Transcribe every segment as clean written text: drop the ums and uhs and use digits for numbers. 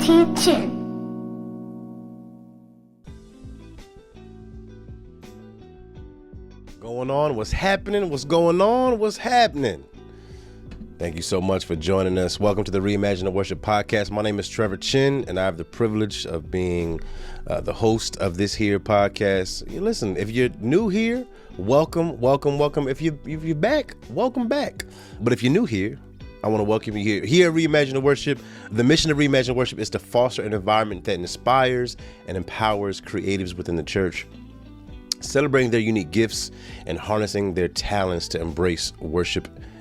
Chin. Going on? What's happening? What's going on? What's happening? Thank you so much for joining us. Welcome to the Reimagining Worship podcast. My name is Trevor Chin, and I have the privilege of being the host of this here podcast. Listen, if you're new here, welcome. If you're back, welcome back. But if you're new here, I want to welcome you here. Here at Reimagining Worship, the mission of Reimagining Worship is to foster an environment that inspires and empowers creatives within the church, celebrating their unique gifts and harnessing their talents to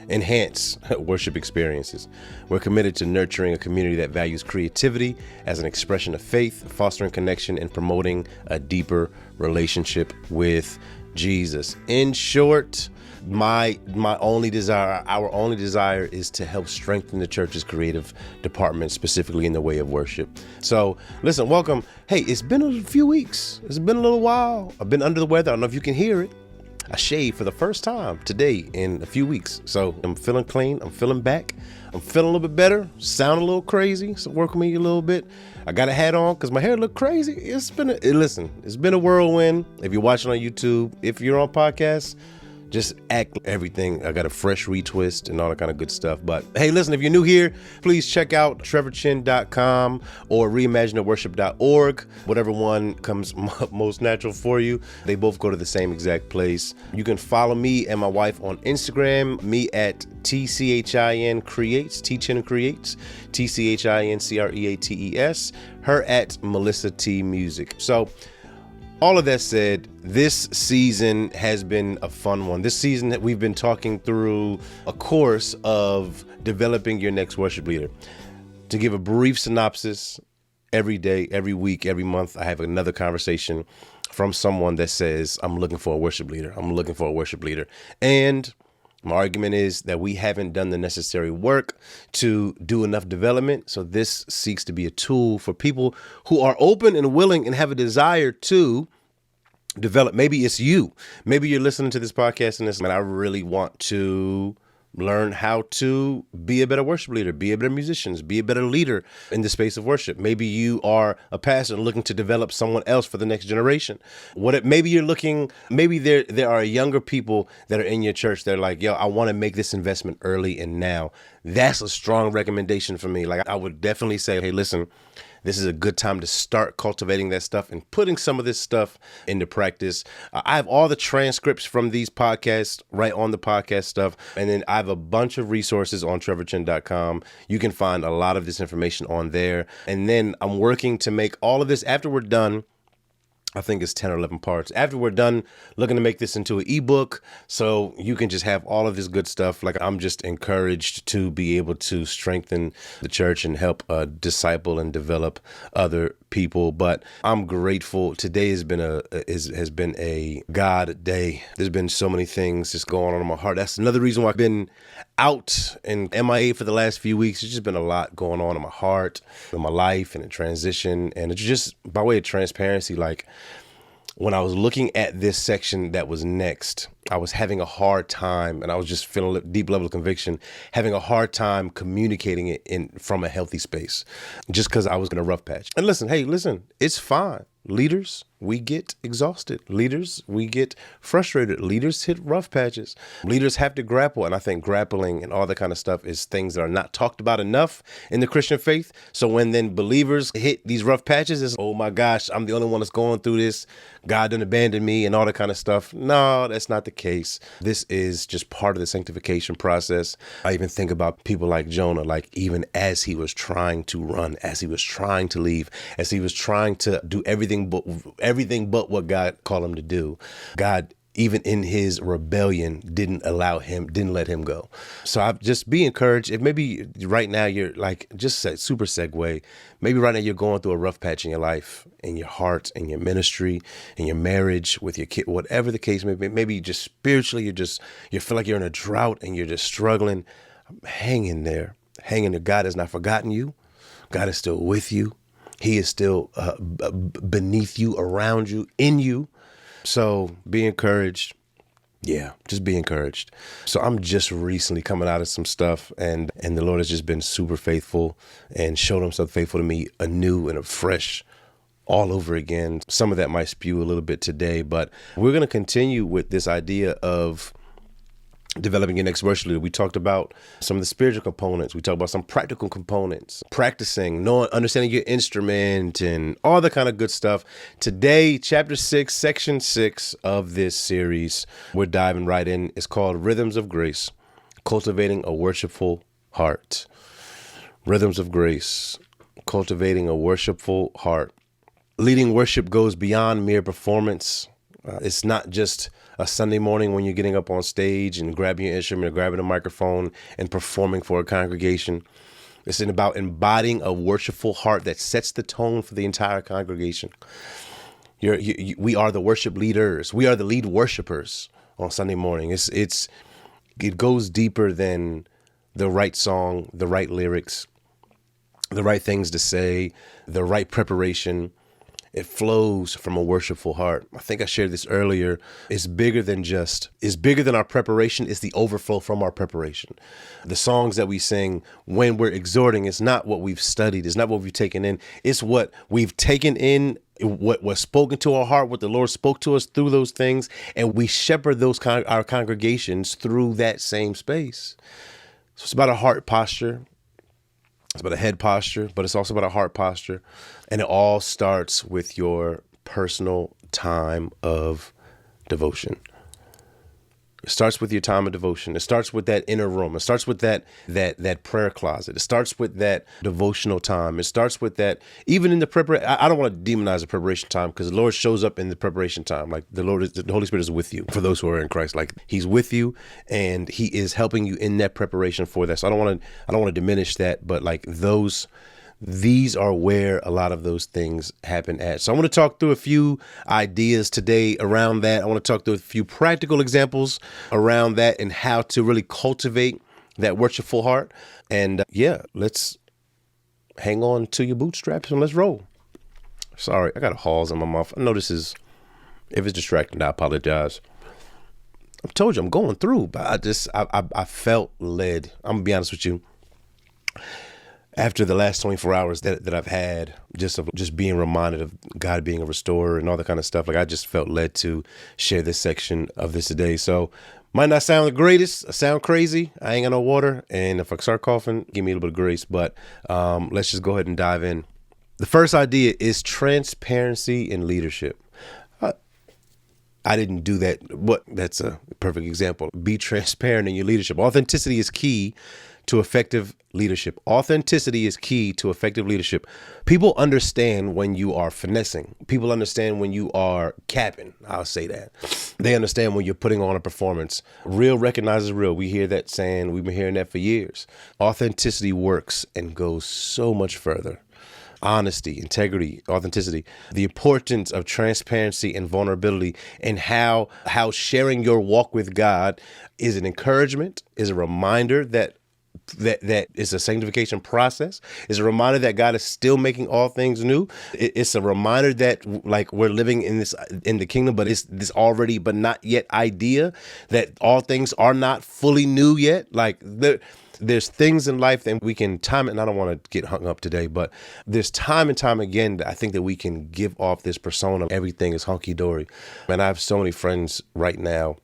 enhance worship experiences. We're committed to nurturing a community that values creativity as an expression of faith, fostering connection, and promoting a deeper relationship with Jesus. In short, our only desire is to help strengthen the church's creative department, specifically in the way of worship. So listen, welcome. Hey, it's been a few weeks. It's been a little while. I've been under the weather. I don't know if you can hear it. I shaved for the first time today in a few weeks. So I'm feeling clean. I'm feeling back. I'm feeling a little bit better. Sound a little crazy. So work with me a little bit. I got a hat on because my hair looked crazy. It's been a whirlwind. If you're watching on YouTube, if you're on podcasts, just act everything. I got a fresh retwist and all that kind of good stuff. But hey, listen, if you're new here, please check out trevorchin.com or reimagineworship.org, whatever one comes most natural for you. They both go to the same exact place. You can follow me and my wife on Instagram, me at TCHIN Creates, T-Chin Creates, TCHIN CREATES, her at Melissa T Music. So all of that said, this season has been a fun one. This season that we've been talking through a course of developing your next worship leader. To give a brief synopsis, every day, every week, every month, I have another conversation from someone that says, I'm looking for a worship leader. And my argument is that we haven't done the necessary work to do enough development. So this seeks to be a tool for people who are open and willing and have a desire to develop. Maybe it's you. Maybe you're listening to this podcast and this, man, I really want to learn how to be a better worship leader, be a better musician, be a better leader in the space of worship. Maybe you are a pastor looking to develop someone else for the next generation. Maybe there are younger people that are in your church that are like, yo, I want to make this investment early and now. That's a strong recommendation for me. Like, I would definitely say, hey, listen, this is a good time to start cultivating that stuff and putting some of this stuff into practice. I have all the transcripts from these podcasts right on the podcast stuff. And then I have a bunch of resources on trevorchin.com. You can find a lot of this information on there. And then I'm working to make all of this after we're done. I think it's 10 or 11 parts. After we're done, looking to make this into an ebook so you can just have all of this good stuff. Like, I'm just encouraged to be able to strengthen the church and help disciple and develop other people. But I'm grateful. Today has been a God day. There's been so many things just going on in my heart. That's another reason why I've been out and MIA for the last few weeks. There's just been a lot going on in my heart, in my life, and in transition. And it's just by way of transparency, like, when I was looking at this section that was next, I was having a hard time, and I was just feeling a deep level of conviction, having a hard time communicating it from a healthy space, just because I was in a rough patch. And listen, it's fine. Leaders, we get exhausted. Leaders, we get frustrated. Leaders hit rough patches. Leaders have to grapple. And I think grappling and all that kind of stuff is things that are not talked about enough in the Christian faith. So when then believers hit these rough patches, it's, oh my gosh, I'm the only one that's going through this. God didn't abandon me and all that kind of stuff. No, that's not the case. This is just part of the sanctification process. I even think about people like Jonah, like even as he was trying to run, as he was trying to leave, as he was trying to do everything but what God called him to do, God, even in his rebellion, didn't let him go. So I just be encouraged. If maybe right now you're like, just a super segue, maybe right now you're going through a rough patch in your life, in your heart, in your ministry, in your marriage, with your kid, whatever the case may be. Maybe just spiritually, you feel like you're in a drought and you're just struggling. Hang in there. God has not forgotten you. God is still with you. He is still beneath you, around you, in you. So be encouraged. Yeah, just be encouraged. So I'm just recently coming out of some stuff, and the Lord has just been super faithful and showed himself faithful to me anew and afresh all over again. Some of that might spew a little bit today, but we're going to continue with this idea of developing your next worship leader. We talked about some of the spiritual components. We talked about some practical components, practicing, knowing, understanding your instrument and all the kind of good stuff. Today, chapter 6, section 6 of this series, we're diving right in. It's called Rhythms of Grace, Cultivating a Worshipful Heart. Rhythms of Grace, Cultivating a Worshipful Heart. Leading worship goes beyond mere performance. It's not just a Sunday morning when you're getting up on stage and grabbing your instrument or grabbing a microphone and performing for a congregation. It's about embodying a worshipful heart that sets the tone for the entire congregation. We are the worship leaders. We are the lead worshipers on Sunday morning. It goes deeper than the right song, the right lyrics, the right things to say, the right preparation. It flows from a worshipful heart. I think I shared this earlier. It's bigger than our preparation. It's the overflow from our preparation. The songs that we sing when we're exhorting, it's not what we've studied. It's not what we've taken in. It's what we've taken in, what was spoken to our heart, what the Lord spoke to us through those things. And we shepherd our congregations through that same space. So it's about a heart posture. It's about a head posture, but it's also about a heart posture. And it all starts with your personal time of devotion. It starts with your time of devotion. It starts with that inner room. It starts with that prayer closet. It starts with that devotional time. It starts with that, even in the preparation. I don't want to demonize the preparation time, because the Lord shows up in the preparation time. Like the Holy Spirit is with you for those who are in Christ. Like he's with you and he is helping you in that preparation for that. So I don't want to diminish that, but like these are where a lot of those things happen at. So I want to talk through a few ideas today around that. I want to talk through a few practical examples around that and how to really cultivate that worshipful heart. And let's hang on to your bootstraps and let's roll. Sorry, I got a halls in my mouth. I know if it's distracting, I apologize. I told you I'm going through, but I felt led. I'm gonna be honest with you. After the last 24 hours that I've had, just being reminded of God being a restorer and all that kind of stuff, like I just felt led to share this section of this today. So might not sound the greatest, I sound crazy. I ain't got no water. And if I start coughing, give me a little bit of grace. But let's just go ahead and dive in. The first idea is transparency in leadership. I didn't do that, but that's a perfect example. Be transparent in your leadership. Authenticity is key to effective leadership. Authenticity is key to effective leadership. People understand when you are finessing. People understand when you are capping. I'll say that. They understand when you're putting on a performance. Real recognizes real. We hear that saying. We've been hearing that for years. Authenticity works and goes so much further. Honesty, integrity, authenticity, the importance of transparency and vulnerability, and how sharing your walk with God is an encouragement, is a reminder that is a sanctification process. It's a reminder that God is still making all things new. It's a reminder that like we're living in the kingdom, but it's this already but not yet idea that all things are not fully new yet. Like there's things in life that we can time it, and I don't want to get hung up today, but there's time and time again that I think that we can give off this persona of everything is hunky-dory. And I have so many friends right now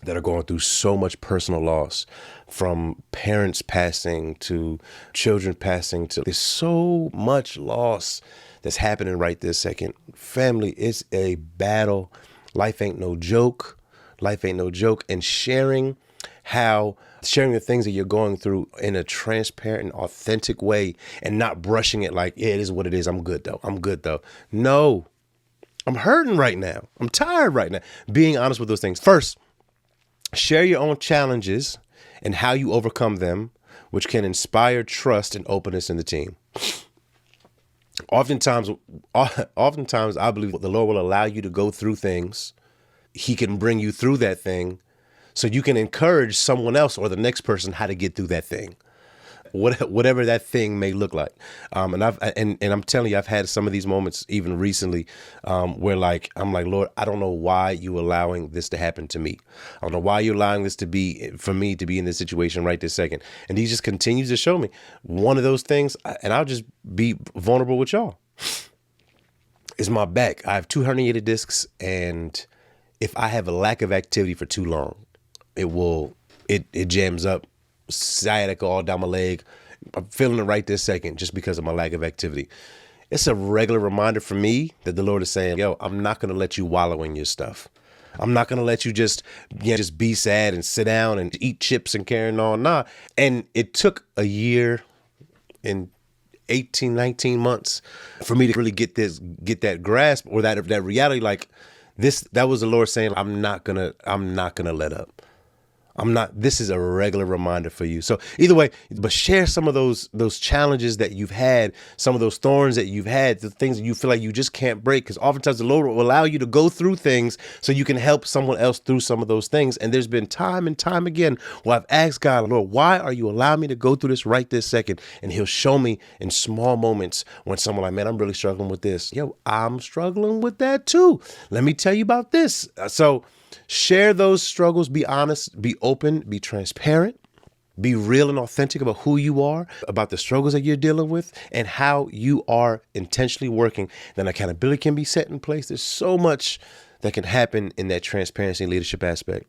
that are going through so much personal loss, from parents passing to children passing to there's so much loss that's happening right this second. Family is a battle. Life ain't no joke. And sharing the things that you're going through in a transparent and authentic way, and not brushing it like, yeah, it is what it is. I'm good though. No, I'm hurting right now. I'm tired right now. Being honest with those things. First, share your own challenges and how you overcome them, which can inspire trust and openness in the team. Oftentimes, I believe the Lord will allow you to go through things. He can bring you through that thing so you can encourage someone else or the next person how to get through that thing. whatever that thing may look like. And I'm telling you, I've had some of these moments even recently, where like, I'm like, Lord, I don't know why you allowing this to happen to me. I don't know why you're allowing this to be for me to be in this situation right this second. And he just continues to show me one of those things. And I'll just be vulnerable with y'all. Is my back. I have 2 herniated discs, and if I have a lack of activity for too long, it jams up, sciatica all down my leg. I'm feeling it right this second just because of my lack of activity. It's a regular reminder for me that the Lord is saying, yo, I'm not going to let you wallow in your stuff. I'm not going to let you just be sad and sit down and eat chips and carrying on. Nah. And it took a year and 18, 19 months for me to really get that grasp or that reality. Like that was the Lord saying, I'm not gonna let up. This is a regular reminder for you. So either way, but share some of those challenges that you've had, some of those thorns that you've had, the things that you feel like you just can't break. Because oftentimes the Lord will allow you to go through things so you can help someone else through some of those things. And there's been time and time again where I've asked God, Lord, why are you allowing me to go through this right this second? And he'll show me in small moments when someone like, man, I'm really struggling with this. Yo, I'm struggling with that too. Let me tell you about this. So share those struggles, be honest, be open, be transparent, be real and authentic about who you are, about the struggles that you're dealing with, and how you are intentionally working. Then accountability can be set in place. There's so much that can happen in that transparency and leadership aspect.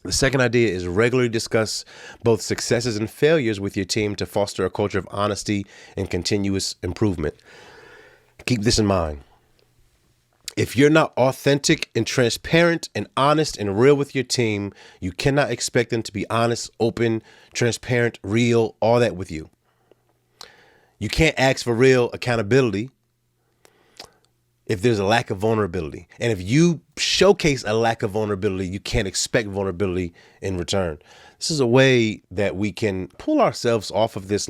The second idea is regularly discuss both successes and failures with your team to foster a culture of honesty and continuous improvement. Keep this in mind. If you're not authentic and transparent and honest and real with your team, you cannot expect them to be honest, open, transparent, real, all that with you. You can't ask for real accountability if there's a lack of vulnerability. And if you showcase a lack of vulnerability, you can't expect vulnerability in return. This is a way that we can pull ourselves off of this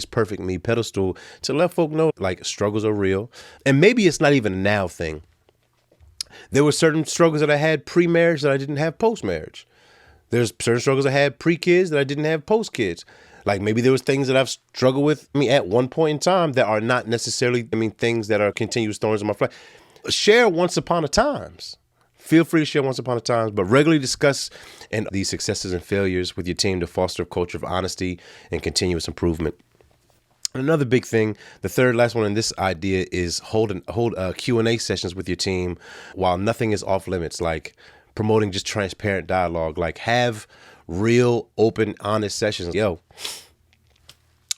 perfect me pedestal to let folk know like struggles are real. And maybe it's not even a now thing. There were certain struggles that I had pre-marriage that I didn't have post-marriage. There's certain struggles I had pre-kids that I didn't have post-kids. Like maybe there was things that I've struggled with at one point in time that are not necessarily, things that are continuous thorns in my flesh. Share once upon a times. Feel free to share once upon a time, but regularly discuss these successes and failures with your team to foster a culture of honesty and continuous improvement. Another big thing, the third last one in this idea is hold Q&A sessions with your team while nothing is off limits, like promoting just transparent dialogue, like have real, open, honest sessions. Yo,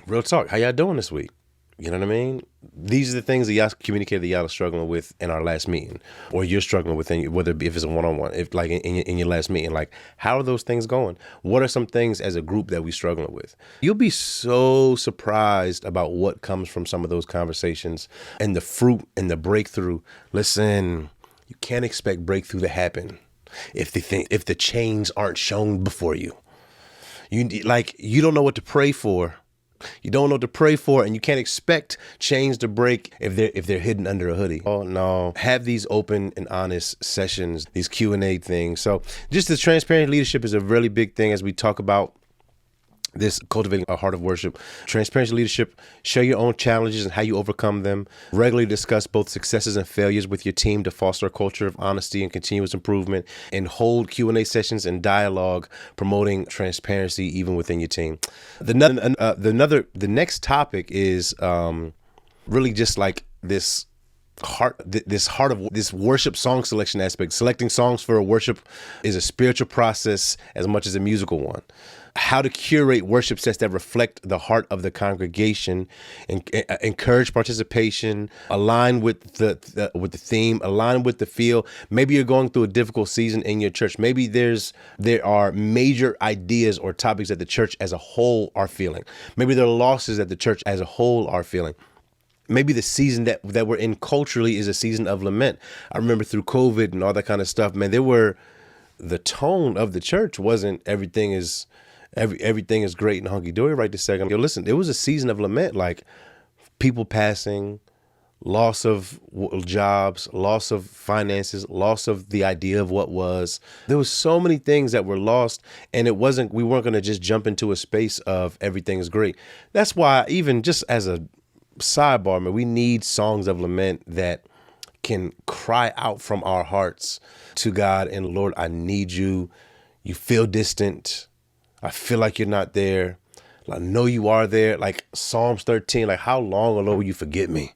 real talk. How y'all doing this week? You know what I mean? These are the things that y'all communicated that y'all are struggling with in our last meeting, or you're struggling with, whether if it's a one-on-one, if like in your last meeting, like how are those things going? What are some things as a group that we're struggling with? You'll be so surprised about what comes from some of those conversations and the fruit and the breakthrough. Listen, you can't expect breakthrough to happen if the chains aren't shown before you. You don't know what to pray for. You don't know what to pray for, and you can't expect chains to break if they're hidden under a hoodie. Oh no, have these open and honest sessions, these Q&A things. So just this transparent leadership is a really big thing as we talk about this cultivating a heart of worship. Transparency leadership, share your own challenges and how you overcome them. Regularly discuss both successes and failures with your team to foster a culture of honesty and continuous improvement, and hold Q&A sessions and dialogue, promoting transparency even within your team. The next topic is really just like this heart of this worship song selection aspect. Selecting songs for a worship is a spiritual process as much as a musical one. How to curate worship sets that reflect the heart of the congregation, and encourage participation, align with the theme, align with the feel. Maybe you're going through a difficult season in your church. Maybe there are major ideas or topics that the church as a whole are feeling. Maybe there are losses that the church as a whole are feeling. Maybe the season that we're in culturally is a season of lament. I remember through COVID and all that kind of stuff, man, the tone of the church wasn't everything is great and hunky dory right this second. Yo, listen, there was a season of lament, like people passing, loss of jobs, loss of finances, loss of the idea of what was. There was so many things that were lost, and we weren't going to just jump into a space of everything's great. That's why, even just as a sidebar, man, we need songs of lament that can cry out from our hearts to God and, Lord, I need you. You feel distant. I feel like you're not there. I know you are there. Like Psalms 13, like, how long, oh Lord, will you forget me?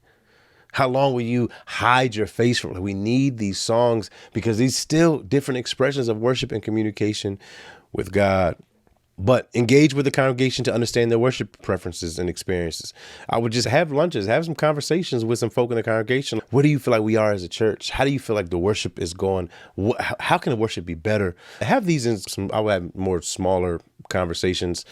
How long will you hide your face from me? We need these songs because these still different expressions of worship and communication with God. But engage with the congregation to understand their worship preferences and experiences. I would just have lunches, have some conversations with some folk in the congregation. What do you feel like we are as a church? How do you feel like the worship is going? How can the worship be better? Have these in some, I would have more smaller conversations.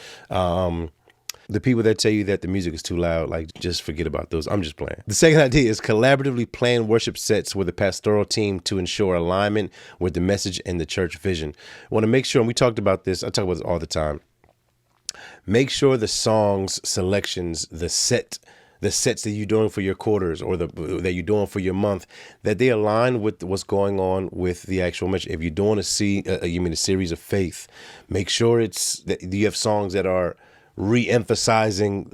The people that tell you that the music is too loud, like, just forget about those. I'm just playing. The second idea is collaboratively plan worship sets with the pastoral team to ensure alignment with the message and the church vision. I want to make sure, and we talked about this, I talk about this all the time. Make sure the songs, selections, the sets that you're doing for your quarters or that you're doing for your month, that they align with what's going on with the actual message. If you're doing a series of faith, make sure that you have songs that are re-emphasizing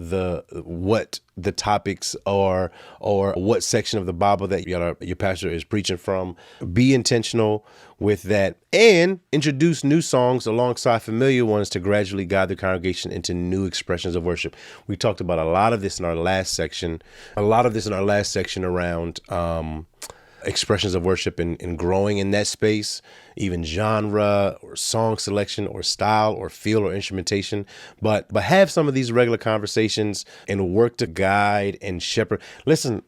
what the topics are or what section of the Bible that your pastor is preaching from. Be intentional with that and introduce new songs alongside familiar ones to gradually guide the congregation into new expressions of worship. We talked about a lot of this in our last section around expressions of worship and growing in that space, even genre or song selection or style or feel or instrumentation. But have some of these regular conversations and work to guide and shepherd. Listen,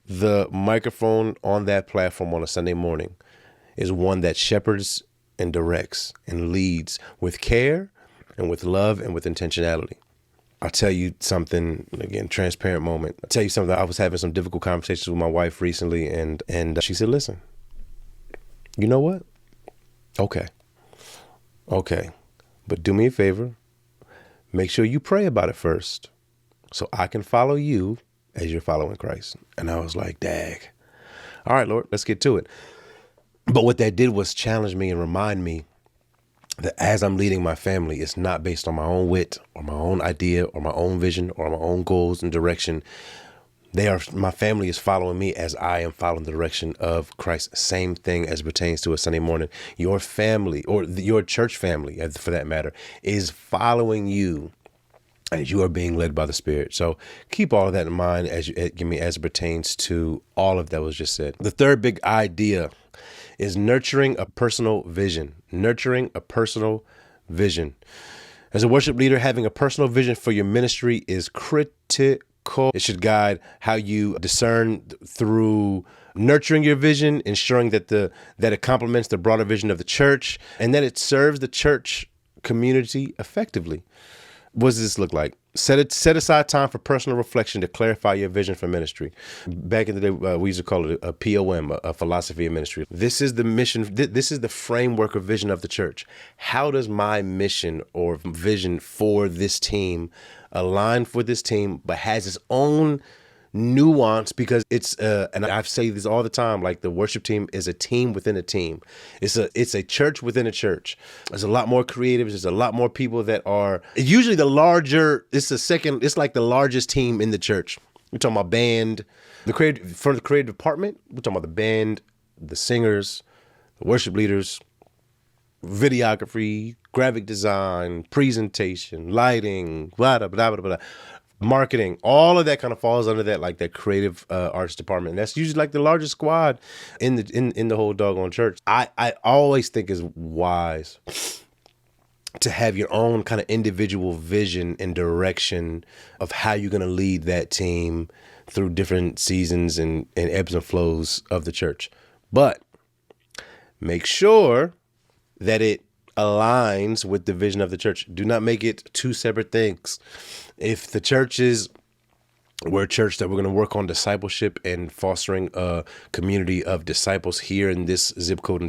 the microphone on that platform on a Sunday morning is one that shepherds and directs and leads with care and with love and with intentionality. I'll tell you something, again, transparent moment. I'll tell you something. I was having some difficult conversations with my wife recently, and she said, listen, you know what? Okay. But do me a favor. Make sure you pray about it first so I can follow you as you're following Christ. And I was like, dag. All right, Lord, let's get to it. But what that did was challenge me and remind me that as I'm leading my family, it's not based on my own wit or my own idea or my own vision or my own goals and direction. My family is following me as I am following the direction of Christ. Same thing as pertains to a Sunday morning. Your family, or your church family, for that matter, is following you as you are being led by the Spirit. So keep all of that in mind as it pertains to all of that was just said. The third big idea is nurturing a personal vision. Nurturing a personal vision. As a worship leader, having a personal vision for your ministry is critical. It should guide how you discern through nurturing your vision, ensuring that it complements the broader vision of the church, and that it serves the church community effectively. What does this look like? Set aside time for personal reflection to clarify your vision for ministry. Back in the day, we used to call it a POM, a philosophy of ministry. This is the mission. This is the framework or vision of the church. How does my mission or vision for this team align with this team, but has its own nuance, because it's and I say this all the time, like the worship team is a team within a team. It's a church within a church. There's a lot more creatives. There's a lot more people that are usually it's like the largest team in the church. We're talking about band, for the creative department. We're talking about the band, the singers, the worship leaders, videography, graphic design, presentation, lighting, blah, blah, blah, blah, blah. Marketing, all of that kind of falls under that, like that creative arts department. And that's usually like the largest squad in the whole doggone church. I always think is wise to have your own kind of individual vision and direction of how you're going to lead that team through different seasons and ebbs and flows of the church. But make sure that it aligns with the vision of the church. Do not make it two separate things. If the church we're a church that we're going to work on discipleship and fostering a community of disciples here in this zip code,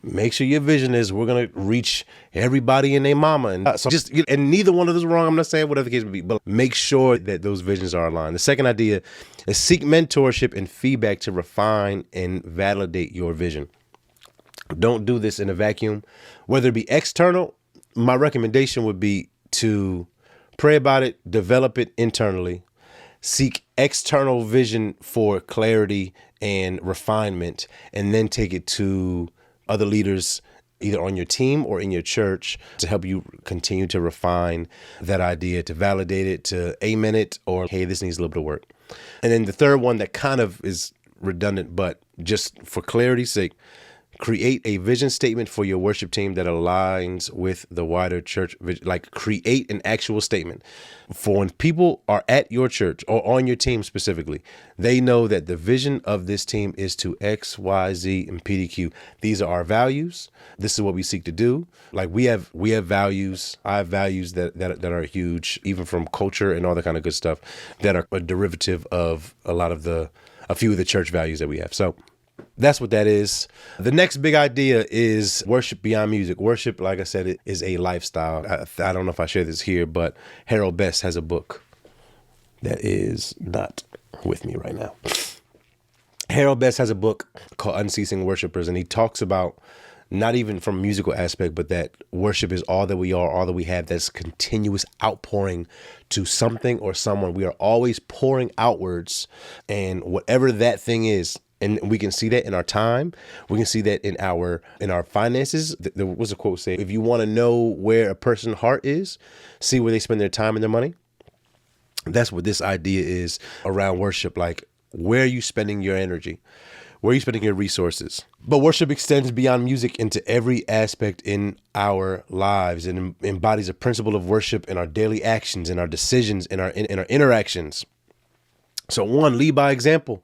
make sure your vision is we're going to reach everybody and their mama. And and neither one of those are wrong. I'm not saying whatever the case may be, but make sure that those visions are aligned. The second idea is seek mentorship and feedback to refine and validate your vision. Don't do this in a vacuum. Whether it be external, my recommendation would be to pray about it, develop it internally, seek external vision for clarity and refinement, and then take it to other leaders either on your team or in your church to help you continue to refine that idea, to validate it, to amen it, or, hey, this needs a little bit of work. And then the third one that kind of is redundant, but just for clarity's sake, create a vision statement for your worship team that aligns with the wider church. Like, create an actual statement for when people are at your church or on your team specifically, they know that the vision of this team is to X, Y, Z, and PDQ. These are our values. This is what we seek to do. Like, we have values. I have values that are huge, even from culture and all that kind of good stuff that are a derivative of a few of the church values that we have. So that's what that is. The next big idea is worship beyond music. Worship, like I said, it is a lifestyle. I don't know if I share this here, but Harold Best has a book that is not with me right now. Harold Best has a book called Unceasing Worshipers, and he talks about not even from a musical aspect, but that worship is all that we are, all that we have. That's continuous outpouring to something or someone. We are always pouring outwards, and whatever that thing is. And we can see that in our time. We can see that in our finances. There was a quote saying, if you want to know where a person's heart is, see where they spend their time and their money. That's what this idea is around worship. Like, where are you spending your energy? Where are you spending your resources? But worship extends beyond music into every aspect in our lives and embodies a principle of worship in our daily actions, in our decisions, in our interactions. So one, lead by example.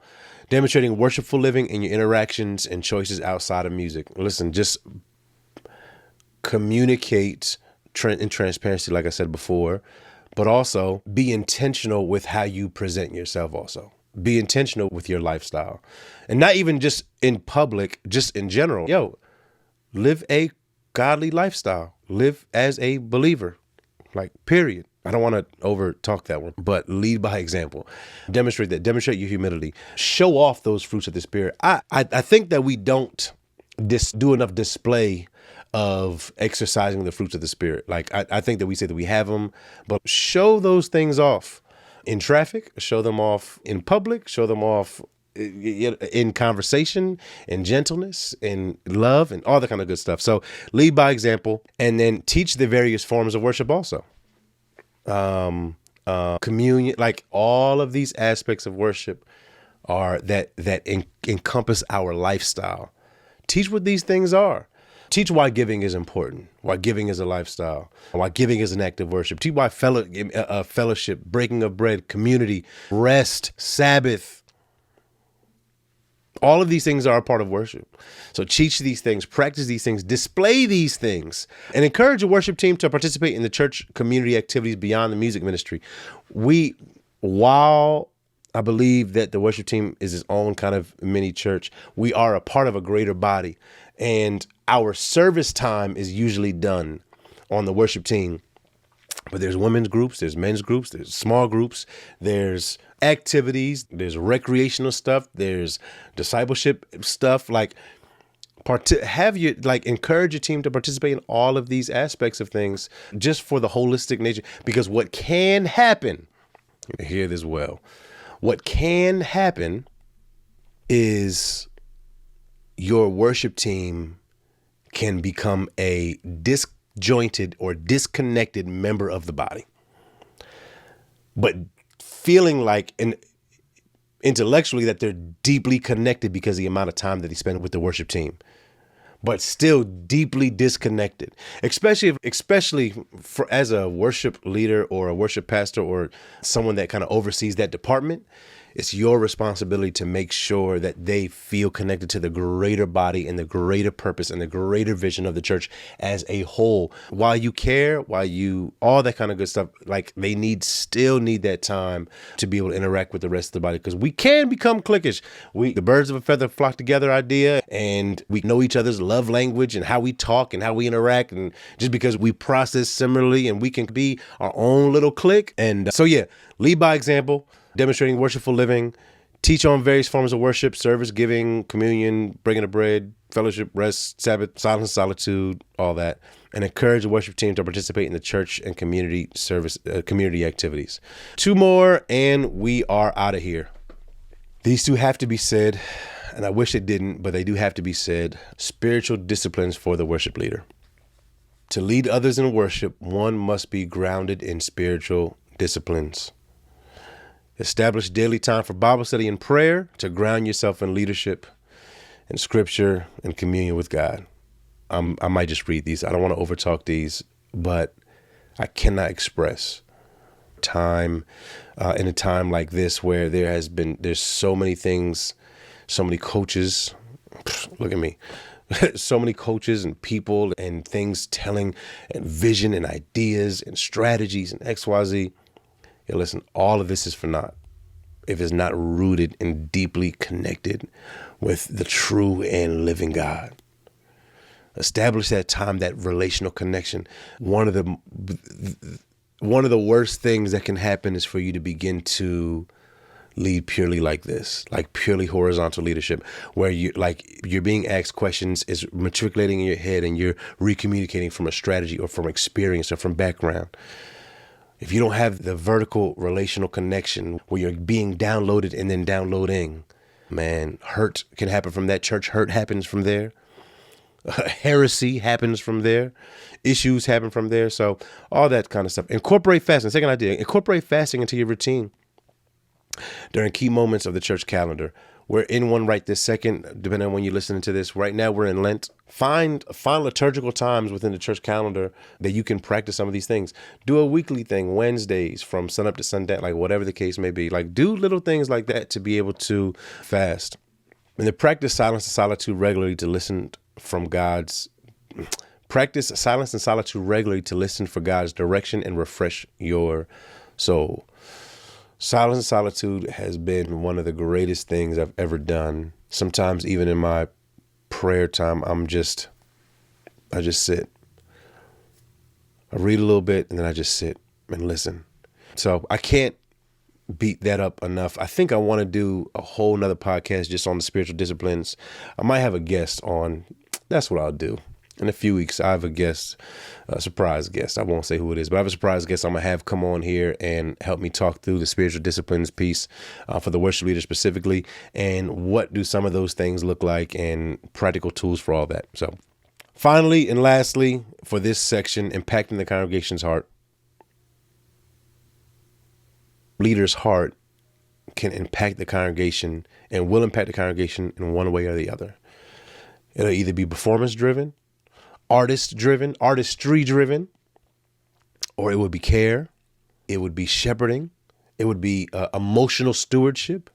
Demonstrating worshipful living in your interactions and choices outside of music. Listen, just communicate in transparency, like I said before, but also be intentional with how you present yourself also. Be intentional with your lifestyle. And not even just in public, just in general. Live a godly lifestyle. Live as a believer, like, period. I don't want to over talk that one, but lead by example. Demonstrate your humility. Show off those fruits of the Spirit. I think that we don't do enough display of exercising the fruits of the Spirit. Like, I think that we say that we have them, but show those things off in traffic, show them off in public, show them off in conversation, in gentleness, in love, and all that kind of good stuff. So lead by example, and then teach the various forms of worship also. Communion, like, all of these aspects of worship are that encompass our lifestyle. Teach what these things are. Teach why giving is important, why giving is a lifestyle, why giving is an act of worship. Teach why fellowship, breaking of bread, community, rest, Sabbath, all of these things are a part of worship. So teach these things, practice these things, display these things, and encourage your worship team to participate in the church community activities beyond the music ministry. While I believe that the worship team is its own kind of mini church, we are a part of a greater body. And our service time is usually done on the worship team. But there's women's groups, there's men's groups, there's small groups, there's activities, there's recreational stuff, there's discipleship stuff. Like, encourage your team to participate in all of these aspects of things just for the holistic nature. Because what can happen, hear this well, what can happen is your worship team can become a disjointed or disconnected member of the body, but feeling like intellectually that they're deeply connected because of the amount of time that they spend with the worship team, but still deeply disconnected, especially as a worship leader or a worship pastor or someone that kind of oversees that department. It's your responsibility to make sure that they feel connected to the greater body and the greater purpose and the greater vision of the church as a whole. While you care, all that kind of good stuff, like they still need that time to be able to interact with the rest of the body, because we can become cliquish. The birds of a feather flock together idea, and we know each other's love language and how we talk and how we interact. And just because we process similarly, and we can be our own little clique. And lead by example, demonstrating worshipful living, teach on various forms of worship, service, giving, communion, breaking of bread, fellowship, rest, Sabbath, silence, solitude, all that, and encourage the worship team to participate in the church and community service, community activities. 2 more, and we are out of here. These 2 have to be said, and I wish it didn't, but they do have to be said. Spiritual disciplines for the worship leader. To lead others in worship, one must be grounded in spiritual disciplines. Establish daily time for Bible study and prayer to ground yourself in leadership and scripture and communion with God. I might just read these. I don't want to overtalk these, but I cannot express time in a time like this where there's so many things, so many coaches. Look at me. So many coaches and people and things telling, and vision and ideas and strategies and XYZ. Listen, all of this is for naught if it's not rooted and deeply connected with the true and living God. Establish that time, that relational connection. One of the worst things that can happen is for you to begin to lead purely like this, like purely horizontal leadership, where you're being asked questions, is matriculating in your head, and you're recommunicating from a strategy or from experience or from background. If you don't have the vertical relational connection where you're being downloaded and then downloading, man, hurt can happen from that. Church hurt happens from there. Heresy happens from there. Issues happen from there. So all that kind of stuff. Incorporate fasting. Second idea, incorporate fasting into your routine during key moments of the church calendar. We're in one right this second, depending on when you're listening to this. Right now, we're in Lent. Find liturgical times within the church calendar that you can practice some of these things. Do a weekly thing, Wednesdays from sunup to sundown, like whatever the case may be. Like, do little things like that to be able to fast. And then practice silence and solitude regularly to listen from God's. Practice silence and solitude regularly to listen for God's direction and refresh your soul. Silence and solitude has been one of the greatest things I've ever done. Sometimes even in my prayer time, I just sit. I read a little bit and then I just sit and listen. So I can't beat that up enough. I think I want to do a whole nother podcast just on the spiritual disciplines. I might have a guest on. That's what I'll do. In a few weeks, I have a guest, a surprise guest. I won't say who it is, but I have a surprise guest I'm going to have come on here and help me talk through the spiritual disciplines piece for the worship leader specifically, and what do some of those things look like and practical tools for all that. So finally and lastly, for this section, impacting the congregation's heart. Leader's heart can impact the congregation and will impact the congregation in one way or the other. It'll either be performance-driven, artistry-driven, or it would be care, it would be shepherding, it would be emotional stewardship.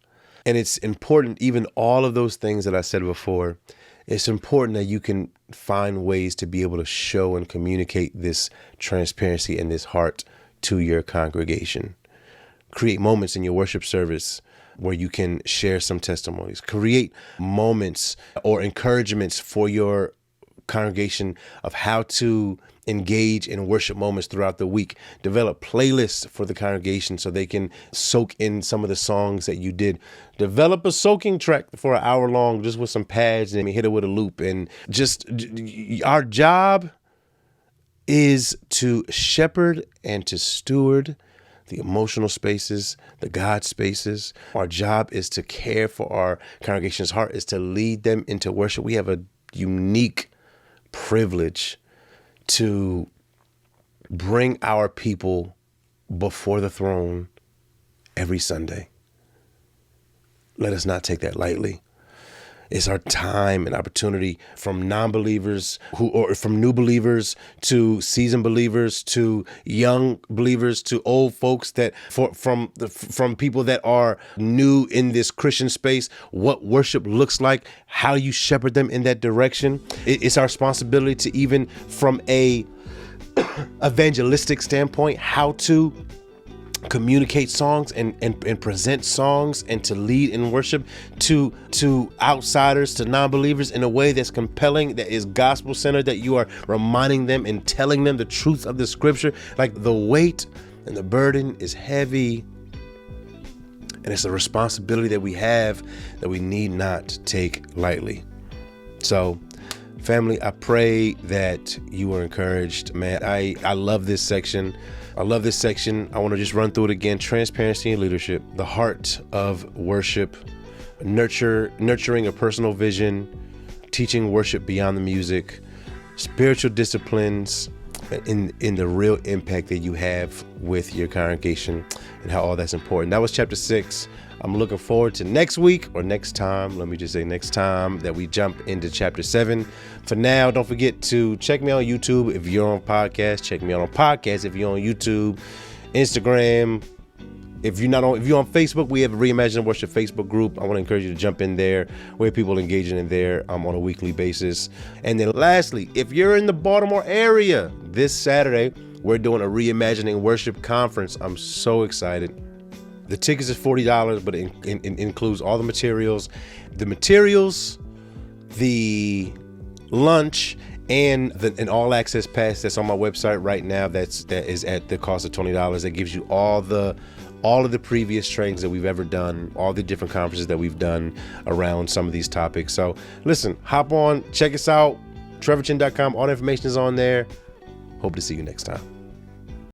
And it's important, even all of those things that I said before, it's important that you can find ways to be able to show and communicate this transparency and this heart to your congregation. Create moments in your worship service where you can share some testimonies. Create moments or encouragements for your congregation of how to engage in worship moments throughout the week. Develop playlists for the congregation so they can soak in some of the songs that you did. Develop a soaking track for an hour long just with some pads and hit it with a loop. And just our job is to shepherd and to steward the emotional spaces, the God spaces. Our job is to care for our congregation's heart, is to lead them into worship. We have a unique privilege to bring our people before the throne every Sunday. Let us not take that lightly. It's our time and opportunity from non-believers or from new believers to seasoned believers to young believers to old folks from people that are new in this Christian space, what worship looks like, how you shepherd them in that direction. It's our responsibility to, even from a evangelistic standpoint, how to communicate songs and present songs and to lead in worship to outsiders, to non-believers in a way that's compelling, that is gospel-centered, that you are reminding them and telling them the truth of the scripture. Like, the weight and the burden is heavy, and it's a responsibility that we have that we need not take lightly. So, family, I pray that you were encouraged. Man, I love this section. I want to just run through it again. Transparency and leadership, the heart of worship, nurturing a personal vision, teaching worship beyond the music, spiritual disciplines, in the real impact that you have with your congregation and how all that's important. That was chapter 6. I'm looking forward to next week, or next time, let me just say next time, that we jump into chapter 7. For now, don't forget to check me on YouTube if you're on podcast. Check me out on podcast if you're on YouTube, Instagram. If you're on Facebook, we have a Reimagining Worship Facebook group. I want to encourage you to jump in there. We have people engaging in there on a weekly basis. And then lastly, if you're in the Baltimore area, this Saturday, we're doing a Reimagining Worship conference. I'm so excited. The tickets is $40, but it includes all the materials, the lunch, and an all access pass that's on my website right now. That is at the cost of $20. That gives you all of the previous trainings that we've ever done, all the different conferences that we've done around some of these topics. So listen, hop on, check us out, trevorchin.com. All the information is on there. Hope to see you next time.